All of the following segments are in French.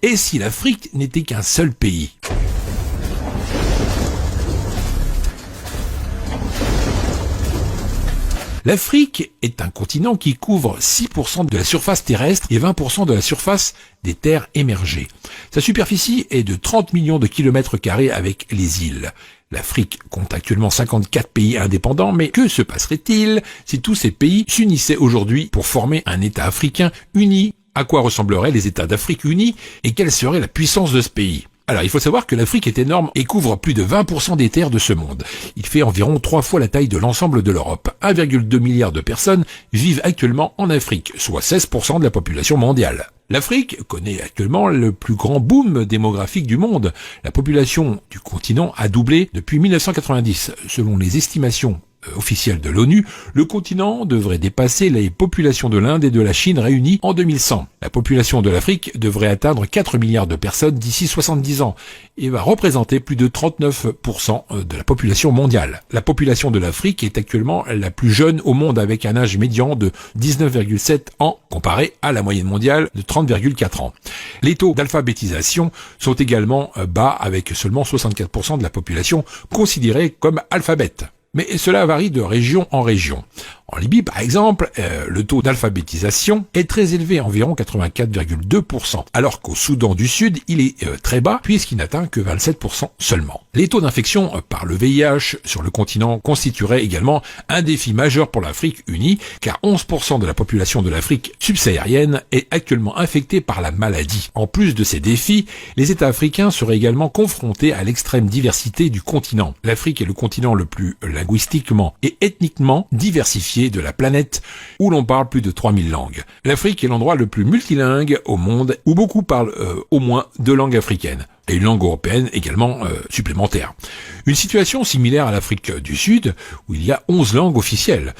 Et si l'Afrique n'était qu'un seul pays ? L'Afrique est un continent qui couvre 6% de la surface terrestre et 20% de la surface des terres émergées. Sa superficie est de 30 millions de kilomètres carrés avec les îles. L'Afrique compte actuellement 54 pays indépendants, mais que se passerait-il si tous ces pays s'unissaient aujourd'hui pour former un État africain uni ? À quoi ressembleraient les États d'Afrique unis et quelle serait la puissance de ce pays ? Alors, il faut savoir que l'Afrique est énorme et couvre plus de 20% des terres de ce monde. Il fait environ 3 fois la taille de l'ensemble de l'Europe. 1,2 milliard de personnes vivent actuellement en Afrique, soit 16% de la population mondiale. L'Afrique connaît actuellement le plus grand boom démographique du monde. La population du continent a doublé depuis 1990. Selon les estimations officielle de l'ONU, le continent devrait dépasser les populations de l'Inde et de la Chine réunies en 2100. La population de l'Afrique devrait atteindre 4 milliards de personnes d'ici 70 ans et va représenter plus de 39% de la population mondiale. La population de l'Afrique est actuellement la plus jeune au monde avec un âge médian de 19,7 ans comparé à la moyenne mondiale de 30,4 ans. Les taux d'alphabétisation sont également bas avec seulement 64% de la population considérée comme alphabète. Mais cela varie de région en région. En Libye, par exemple, le taux d'alphabétisation est très élevé, environ 84,2%, alors qu'au Soudan du Sud, il est très bas, puisqu'il n'atteint que 27% seulement. Les taux d'infection par le VIH sur le continent constitueraient également un défi majeur pour l'Afrique unie, car 11% de la population de l'Afrique subsaharienne est actuellement infectée par la maladie. En plus de ces défis, les États africains seraient également confrontés à l'extrême diversité du continent. L'Afrique est le continent le plus linguistiquement et ethniquement diversifié de la planète, où l'on parle plus de 3000 langues. L'Afrique est l'endroit le plus multilingue au monde, où beaucoup parlent au moins 2 langues africaines, et une langue européenne également supplémentaire. Une situation similaire à l'Afrique du Sud, où il y a 11 langues officielles.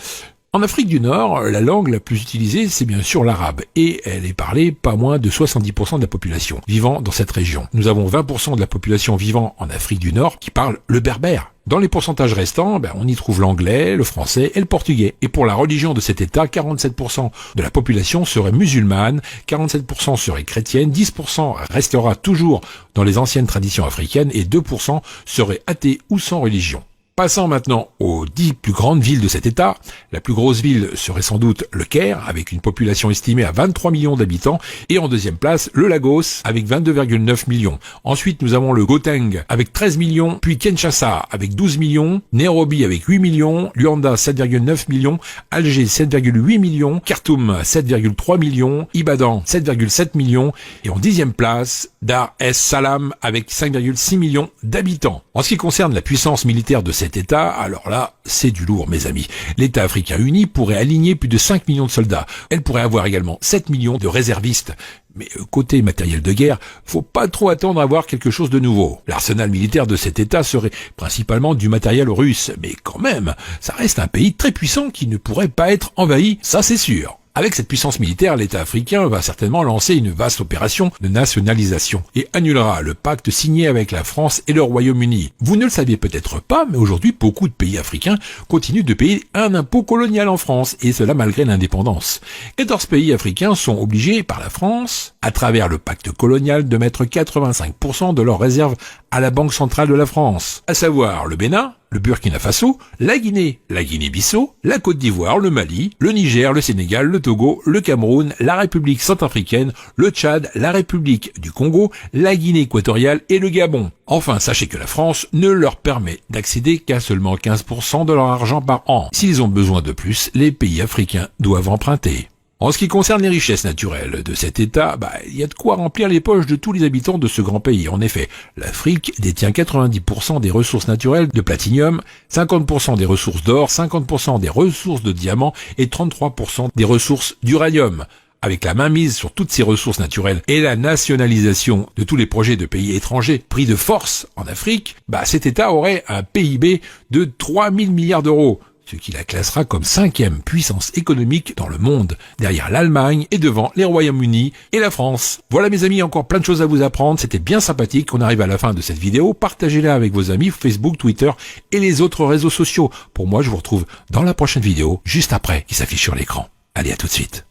En Afrique du Nord, la langue la plus utilisée, c'est bien sûr l'arabe, et elle est parlée pas moins de 70% de la population vivant dans cette région. Nous avons 20% de la population vivant en Afrique du Nord qui parle le berbère. Dans les pourcentages restants, on y trouve l'anglais, le français et le portugais. Et pour la religion de cet État, 47% de la population serait musulmane, 47% serait chrétienne, 10% restera toujours dans les anciennes traditions africaines et 2% seraient athées ou sans religion. Passons maintenant aux 10 plus grandes villes de cet État. La plus grosse ville serait sans doute le Caire, avec une population estimée à 23 millions d'habitants. Et en deuxième place, le Lagos, avec 22,9 millions. Ensuite, nous avons le Gauteng, avec 13 millions. Puis Kinshasa, avec 12 millions. Nairobi, avec 8 millions. Luanda, 7,9 millions. Alger, 7,8 millions. Khartoum, 7,3 millions. Ibadan, 7,7 millions. Et en 10e place, Dar es Salaam, avec 5,6 millions d'habitants. En ce qui concerne la puissance militaire de cet État, alors là, c'est du lourd, mes amis. L'État africain uni pourrait aligner plus de 5 millions de soldats. Elle pourrait avoir également 7 millions de réservistes. Mais côté matériel de guerre, faut pas trop attendre à voir quelque chose de nouveau. L'arsenal militaire de cet État serait principalement du matériel russe. Mais quand même, ça reste un pays très puissant qui ne pourrait pas être envahi, ça c'est sûr. Avec cette puissance militaire, l'État africain va certainement lancer une vaste opération de nationalisation et annulera le pacte signé avec la France et le Royaume-Uni. Vous ne le saviez peut-être pas, mais aujourd'hui, beaucoup de pays africains continuent de payer un impôt colonial en France, et cela malgré l'indépendance. 14 pays africains sont obligés par la France, à travers le pacte colonial, de mettre 85% de leurs réserves à la Banque centrale de la France, à savoir le Bénin, le Burkina Faso, la Guinée-Bissau, la Côte d'Ivoire, le Mali, le Niger, le Sénégal, le Togo, le Cameroun, la République centrafricaine, le Tchad, la République du Congo, la Guinée équatoriale et le Gabon. Enfin, sachez que la France ne leur permet d'accéder qu'à seulement 15% de leur argent par an. S'ils ont besoin de plus, les pays africains doivent emprunter. En ce qui concerne les richesses naturelles de cet État, il y a de quoi remplir les poches de tous les habitants de ce grand pays. En effet, l'Afrique détient 90% des ressources naturelles de platinium, 50% des ressources d'or, 50% des ressources de diamants et 33% des ressources d'uranium. Avec la mainmise sur toutes ces ressources naturelles et la nationalisation de tous les projets de pays étrangers pris de force en Afrique, cet État aurait un PIB de 3 000 milliards d'euros. Ce qui la classera comme 5e puissance économique dans le monde, derrière l'Allemagne et devant les Royaumes-Unis et la France. Voilà mes amis, encore plein de choses à vous apprendre, c'était bien sympathique, on arrive à la fin de cette vidéo, partagez-la avec vos amis Facebook, Twitter et les autres réseaux sociaux. Pour moi, je vous retrouve dans la prochaine vidéo, juste après, qui s'affiche sur l'écran. Allez, à tout de suite.